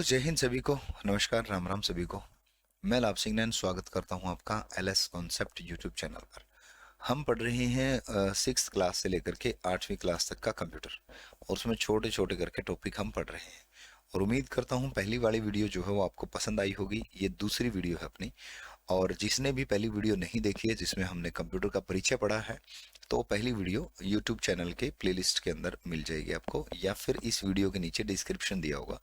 जय हिंद सभी को। नमस्कार, राम राम सभी को। मैं लाभ सिंह नैन स्वागत करता हूं आपका एलएस कॉन्सेप्ट यूट्यूब चैनल पर। हम पढ़ रहे हैं सिक्स क्लास से लेकर के 8वीं क्लास तक का कंप्यूटर, और उसमें छोटे छोटे करके टॉपिक हम पढ़ रहे हैं। और उम्मीद करता हूं पहली वाली वीडियो जो है वो आपको पसंद आई होगी। ये दूसरी वीडियो है अपनी, और जिसने भी पहली वीडियो नहीं देखी है जिसमें हमने कंप्यूटर का परिचय पढ़ा है, तो वो पहली वीडियो यूट्यूब चैनल के प्लेलिस्ट के अंदर मिल जाएगी आपको, या फिर इस वीडियो के नीचे डिस्क्रिप्शन दिया होगा,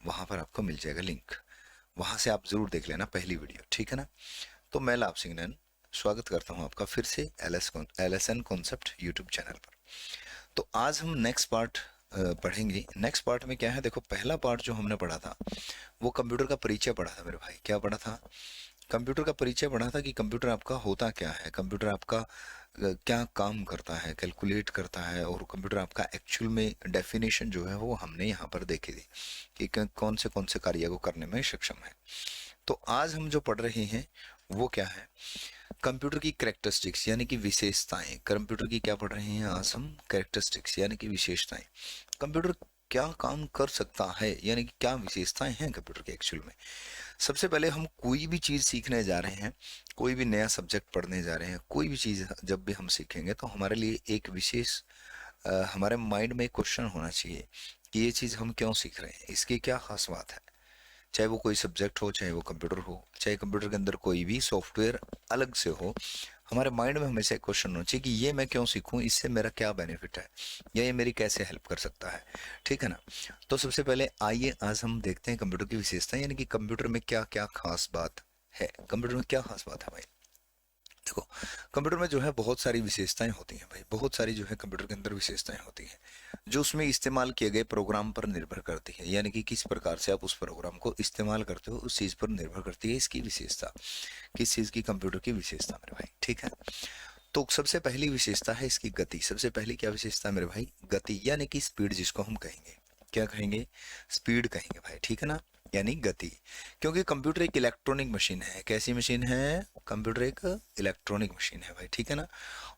वहां पर आपको मिल जाएगा लिंक। वहां से आप जरूर देख लेना पहली वीडियो, ठीक है ना। तो मैं लाभ सिंह नैन स्वागत करता हूं आपका फिर से L S N concept YouTube channel पर। तो आज हम नेक्स्ट पार्ट पढ़ेंगे। नेक्स्ट पार्ट में क्या है, देखो पहला पार्ट जो हमने पढ़ा था वो कंप्यूटर का परिचय पढ़ा था मेरे भाई। क्या पढ़ा था? कंप्यूटर का परिचय पढ़ा था कि कंप्यूटर आपका होता क्या है, कंप्यूटर आपका क्या काम करता है, कैलकुलेट करता है, और कंप्यूटर आपका एक्चुअल में डेफिनेशन जो है वो हमने यहाँ पर देखी थी कि कौन से कार्य को करने में सक्षम है। तो आज हम जो पढ़ रहे हैं वो क्या है, कंप्यूटर की कैरेक्टरिस्टिक्स यानी कि विशेषताएं। कंप्यूटर की क्या पढ़ रहे हैं आज हम? कैरेक्टरिस्टिक्स यानी कि विशेषताएं। कंप्यूटर क्या काम कर सकता है, यानी कि क्या विशेषताएं हैं कंप्यूटर के एक्चुअल में। सबसे पहले हम कोई भी चीज सीखने जा रहे हैं, कोई भी नया सब्जेक्ट पढ़ने जा रहे हैं, कोई भी चीज जब भी हम सीखेंगे तो हमारे लिए एक विशेष हमारे माइंड में एक क्वेश्चन होना चाहिए कि ये चीज हम क्यों सीख रहे हैं, इसकी क्या खास बात है। चाहे वो कोई सब्जेक्ट हो, चाहे वो कंप्यूटर हो, चाहे कंप्यूटर के अंदर कोई भी सॉफ्टवेयर अलग से हो, हमारे माइंड में हमेशा एक क्वेश्चन होना चाहिए कि ये मैं क्यों सीखूं, इससे मेरा क्या बेनिफिट है, या ये मेरी कैसे हेल्प कर सकता है, ठीक है ना। तो सबसे पहले आइए आज हम देखते हैं कंप्यूटर की विशेषताएं, यानी कि कंप्यूटर में क्या क्या खास बात है। कंप्यूटर में क्या खास बात है भाई? देखो, कंप्यूटर में जो है बहुत सारी विशेषताएं होती हैं भाई, बहुत सारी जो है कंप्यूटर के अंदर विशेषताएं होती हैं जो उसमें इस्तेमाल किए गए प्रोग्राम पर निर्भर करती है, यानी कि किस प्रकार से आप उस प्रोग्राम को इस्तेमाल करते हो उस चीज पर निर्भर करती है इसकी विशेषता, किस चीज की, कंप्यूटर की विशेषता मेरे भाई, ठीक है। तो सबसे पहली विशेषता है इसकी गति। सबसे पहली क्या विशेषता है मेरे भाई? गति, यानी कि स्पीड, जिसको हम कहेंगे, क्या कहेंगे? स्पीड कहेंगे भाई, ठीक है ना, यानी गति। क्योंकि कंप्यूटर एक इलेक्ट्रॉनिक मशीन है। कैसी मशीन है? कंप्यूटर एक इलेक्ट्रॉनिक मशीन है भाई, ठीक है ना।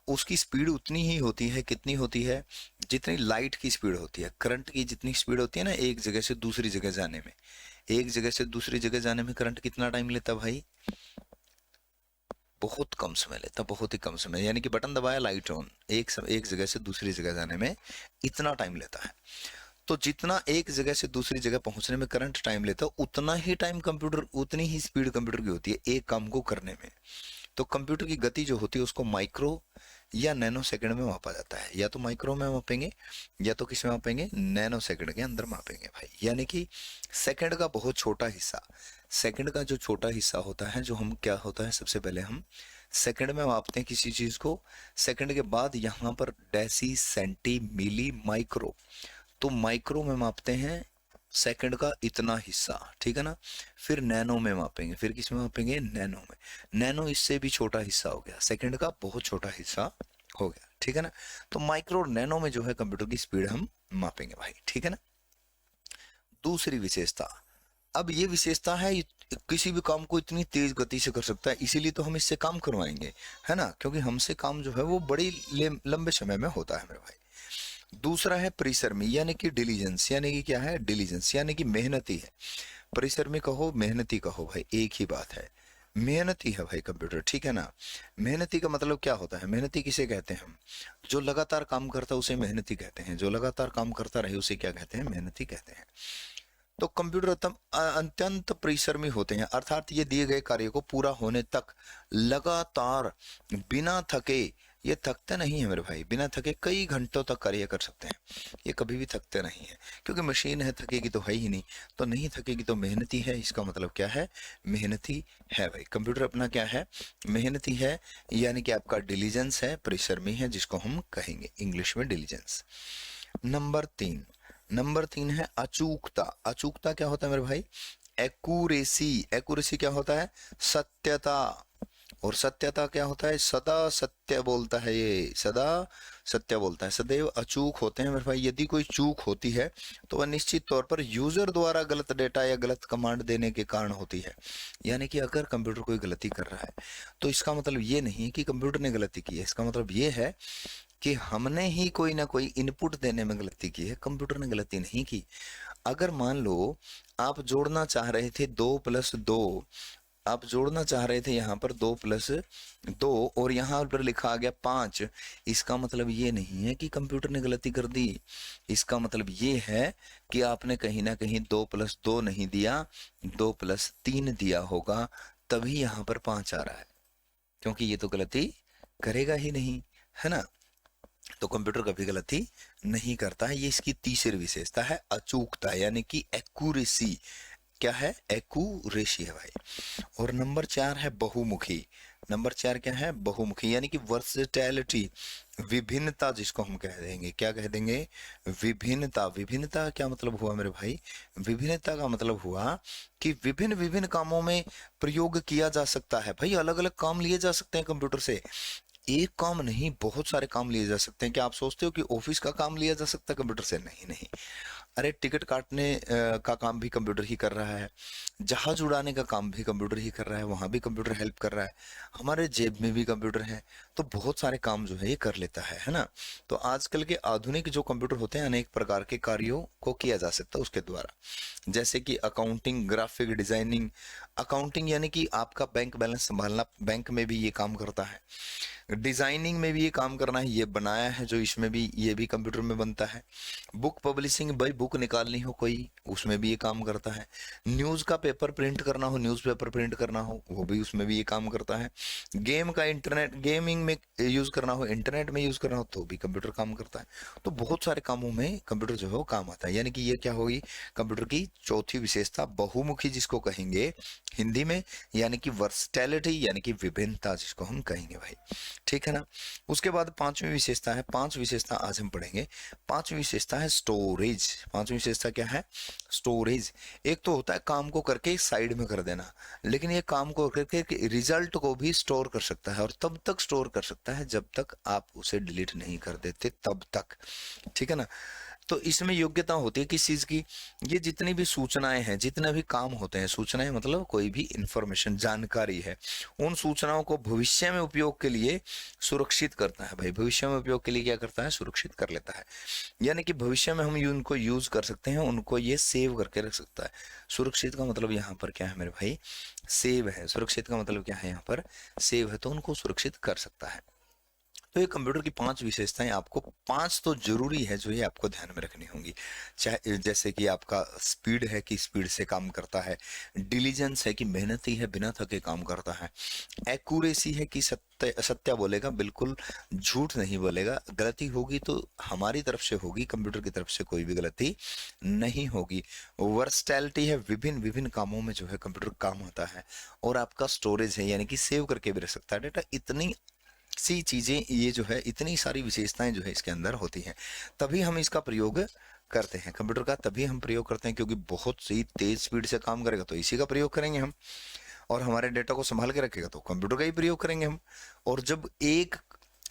उसकी स्पीड उतनी ही होती है, कितनी होती है? जितनी लाइट की स्पीड होती है, करंट की जितनी स्पीड होती है ना, एक जगह से दूसरी जगह जाने में, एक जगह से दूसरी जगह जाने में करंट कितना टाइम लेता भाई? बहुत कम समय लेता, बहुत ही कम समय, यानी कि बटन दबाया लाइट ऑन, एक जगह से दूसरी जगह जाने में इतना टाइम लेता है। तो जितना एक जगह से दूसरी जगह पहुंचने में करंट टाइम लेता है, उतना ही टाइम कंप्यूटर, उतनी ही स्पीड कंप्यूटर की होती है एक काम को करने में। तो कंप्यूटर की गति जो होती है उसको माइक्रो या नैनो सेकंड में मापा जाता है। या तो माइक्रो में मापेंगे, या तो किस में मापेंगे? नैनो सेकंड के अंदर मापेंगे भाई, यानी कि सेकंड का बहुत छोटा हिस्सा। सेकंड का जो छोटा हिस्सा होता है, जो हम क्या होता है, सबसे पहले हम सेकंड में मापते हैं किसी चीज को। सेकंड के बाद यहाँ पर डेसी, सेंटी, मिली, माइक्रो, तो माइक्रो में मापते हैं सेकंड का इतना हिस्सा, ठीक है ना। फिर नैनो में मापेंगे, फिर किस में मापेंगे? नैनो में। नैनो इससे भी छोटा हिस्सा हो गया, सेकंड का बहुत छोटा हिस्सा हो गया, ठीक है ना। तो माइक्रो और नैनो में जो है कंप्यूटर की स्पीड हम मापेंगे भाई, ठीक है ना। दूसरी विशेषता, अब ये विशेषता है किसी भी काम को इतनी तेज गति से कर सकता है, इसीलिए तो हम इससे काम करवाएंगे, है ना, क्योंकि हमसे काम जो है वो बड़ी लंबे समय में होता है मेरे भाई। दूसरा है परिश्रमी, यानी कि डिलीजेंस, यानी कि क्या है? डिलीजेंस, यानी कि मेहनती है। परिश्रमी कहो, मेहनती कहो भाई, एक ही बात है। मेहनती है भाई कंप्यूटर, ठीक है ना। मेहनती का मतलब क्या होता है? मेहनती किसे कहते हैं हम? जो लगातार काम करता है उसे मेहनती कहते हैं, जो लगातार काम करता रहे उसे क्या कहते हैं? मेहनती कहते हैं। तो कंप्यूटर अत्यंत परिश्रमी होते हैं, अर्थात ये दिए गए कार्य को पूरा होने तक लगातार बिना थके, ये थकते नहीं है मेरे भाई, बिना थके कई घंटों तक कार्य कर सकते हैं, ये कभी भी थकते नहीं है। क्योंकि मशीन है, थकेगी तो है ही नहीं, तो नहीं थकेगी तो मेहनती है, इसका मतलब क्या है? मेहनती है भाई कंप्यूटर अपना, क्या है? मेहनती है, यानी कि आपका डिलीजेंस है, परिश्रमी है, जिसको हम कहेंगे इंग्लिश में डिलीजेंस। नंबर तीन है अचूकता। अचूकता क्या होता है मेरे भाई? एक्यूरेसी। एक्यूरेसी क्या होता है? सत्यता। और सत्यता क्या होता है? सदा सत्य बोलता है, ये सदा सत्य बोलता है, सदैव अचूक होते हैं मेरे भाई। यदि कोई चूक होती है तो वह निश्चित तौर पर यूजर द्वारा गलत डेटा या गलत कमांड देने के कारण होती है। यानी कि अगर कंप्यूटर कोई गलती कर रहा है तो इसका मतलब ये नहीं है कि कंप्यूटर ने गलती की है, इसका मतलब ये है कि हमने ही कोई ना कोई इनपुट देने में गलती की है, कंप्यूटर ने गलती नहीं की। अगर मान लो आप जोड़ना चाह रहे थे 2+2, आप जोड़ना चाह रहे थे यहाँ पर 2+2 और यहाँ पर लिखा आ गया 5। इसका मतलब ये नहीं है कि कंप्यूटर ने गलती कर दी, इसका मतलब ये है कि आपने कहीं ना कहीं 2+2 नहीं दिया, 2+3 दिया होगा, तभी यहाँ पर 5 आ रहा है, क्योंकि ये तो गलती करेगा ही नहीं, है ना। तो कंप्यूटर कभी गलती नहीं करता है। ये इसकी तीसरी विशेषता है, अचूकता, यानी कि एक्यूरेसी। क्या है? एक्यूरेसी है भाई। और नंबर 4 है बहुमुखी। नंबर 4 क्या है? बहुमुखी, यानी कि वर्सेटैलिटी, विभिन्नता, जिसको हम कह देंगे, क्या कह देंगे? विभिन्नता। विभिन्नता क्या मतलब हुआ मेरे भाई? विभिन्नता का मतलब हुआ कि विभिन्न विभिन्न कामों में प्रयोग किया जा सकता है। भाई अलग अलग काम लिए जा सकते हैं कंप्यूटर से, एक काम नहीं, बहुत सारे काम लिए जा सकते हैं। क्या आप सोचते हो कि ऑफिस का काम लिया जा सकता है कंप्यूटर से? नहीं नहीं। अरे टिकट काटने का काम भी कंप्यूटर ही कर रहा है, जहाज उड़ाने का काम भी कंप्यूटर ही कर रहा है, वहां भी कंप्यूटर हेल्प कर रहा है, हमारे जेब में भी कंप्यूटर है, तो बहुत सारे काम जो है ये कर लेता है ना। तो आजकल के आधुनिक जो कंप्यूटर होते हैं, अनेक प्रकार के कार्यों को किया जा सकता है उसके द्वारा, जैसे कि अकाउंटिंग, ग्राफिक डिजाइनिंग। अकाउंटिंग यानी कि आपका बैंक बैलेंस संभालना, बैंक में भी ये काम करता है। डिजाइनिंग में भी ये काम करना है, ये बनाया है जो इसमें भी, ये भी कंप्यूटर में बनता है। बुक पब्लिशिंग, भाई बुक निकालनी हो कोई, उसमें भी ये काम करता है। न्यूज का पेपर प्रिंट करना हो, न्यूज़पेपर प्रिंट करना हो, वो भी उसमें भी ये काम करता है। गेम का, इंटरनेट गेमिंग में यूज करना हो, इंटरनेट में यूज करना हो, तो भी कंप्यूटर काम करता है। तो बहुत सारे कामों में कंप्यूटर जो है वो काम आता है। यानी कि ये क्या होगी कंप्यूटर की चौथी विशेषता, बहुमुखी जिसको कहेंगे हिंदी में, यानी कि वर्सटैलिटी, यानी कि विभिन्नता जिसको हम कहेंगे भाई। ठीक है ना। उसके बाद पांचवी विशेषता है, 5 विशेषता आज हम पढ़ेंगे। पांचवी विशेषता है स्टोरेज। पांचवी विशेषता क्या है? स्टोरेज। एक तो होता है काम को करके साइड में कर देना, लेकिन ये काम को करके रिजल्ट को भी स्टोर कर सकता है, और तब तक स्टोर कर सकता है जब तक आप उसे डिलीट नहीं कर देते, तब तक। ठीक है ना। तो इसमें योग्यता होती है किस चीज की? ये जितनी भी सूचनाएं हैं, जितने भी काम होते हैं, सूचनाएं मतलब कोई भी इंफॉर्मेशन, जानकारी है, उन सूचनाओं को भविष्य में उपयोग के लिए सुरक्षित करता है भाई। भविष्य में उपयोग के लिए क्या करता है? सुरक्षित कर लेता है। यानी कि भविष्य में हम उनको यूज कर सकते हैं, उनको ये सेव करके रख सकता है। सुरक्षित का मतलब यहाँ पर क्या है मेरे भाई? सेव है। सुरक्षित का मतलब क्या है? यहाँ पर सेव है, तो उनको सुरक्षित कर सकता है। तो ये कंप्यूटर की 5 विशेषताएं, आपको 5 तो जरूरी है जो ये आपको ध्यान में रखनी होंगी। चाहे जैसे कि आपका स्पीड है कि स्पीड से काम करता है, डिलीजेंस है कि मेहनती है, बिना थके काम करता है, एक्यूरेसी है कि सत्य सत्य बोलेगा, बिल्कुल झूठ नहीं बोलेगा, गलती होगी तो हमारी तरफ से होगी, कंप्यूटर की तरफ से कोई भी गलती नहीं होगी। वर्सटैलिटी है, विभिन्न विभिन्न कामों में जो है कंप्यूटर काम आता है। और आपका स्टोरेज है, यानी कि सेव करके भी रख सकता है डेटा। इतनी सी चीजें, ये जो है इतनी सारी विशेषताएं जो है इसके अंदर होती हैं, तभी हम इसका प्रयोग करते हैं कंप्यूटर का, तभी हम प्रयोग करते हैं, क्योंकि बहुत सी तेज स्पीड से काम करेगा तो इसी का प्रयोग करेंगे हम, और हमारे डेटा को संभाल के रखेगा तो कंप्यूटर का ही प्रयोग करेंगे हम। और जब एक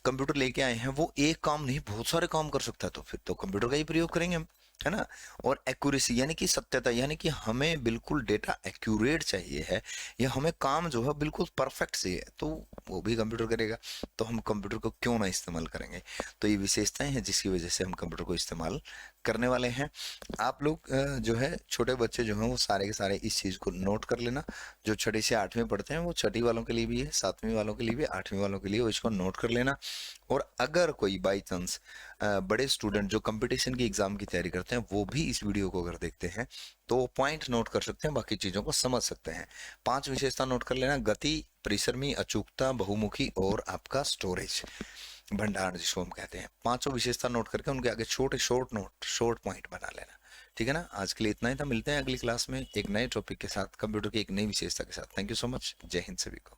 कंप्यूटर लेके आए हैं, वो एक काम नहीं बहुत सारे काम कर सकता है, तो फिर तो कंप्यूटर का ही प्रयोग करेंगे हम, है ना। और एक्यूरेसी यानी कि सत्यता, यानी कि हमें बिल्कुल डेटा एक्यूरेट चाहिए है, या हमें काम जो है बिल्कुल परफेक्ट से है, तो वो भी कंप्यूटर करेगा। तो हम कंप्यूटर को क्यों ना इस्तेमाल करेंगे? तो ये विशेषताएं हैं जिसकी वजह से हम कंप्यूटर को इस्तेमाल करने वाले हैं। आप लोग जो है छोटे बच्चे जो हैं वो सारे के सारे इस चीज़ को नोट कर लेना। जो छठी से आठवीं पढ़ते हैं वो छठी वालों के लिए भी है, सातवीं वालों के लिए भी, आठवीं वालों के लिए, वो इसको नोट कर लेना। और अगर कोई बाई चांस बड़े स्टूडेंट जो कंपटीशन की एग्जाम की तैयारी करते हैं, वो भी इस वीडियो को अगर देखते हैं तो पॉइंट नोट कर सकते हैं, बाकी चीज़ों को समझ सकते हैं। 5 विशेषता नोट कर लेना: गति, परिश्रमी, अचूकता, बहुमुखी और आपका स्टोरेज, भंडारण जिसको हम कहते हैं। 5 विशेषता नोट करके उनके आगे छोटे शॉर्ट पॉइंट बना लेना। ठीक है ना। आज के लिए इतना ही था, मिलते हैं अगली क्लास में एक नए टॉपिक के साथ, कंप्यूटर की एक नई विशेषता के साथ। Thank you so much. जय हिंद सभी को।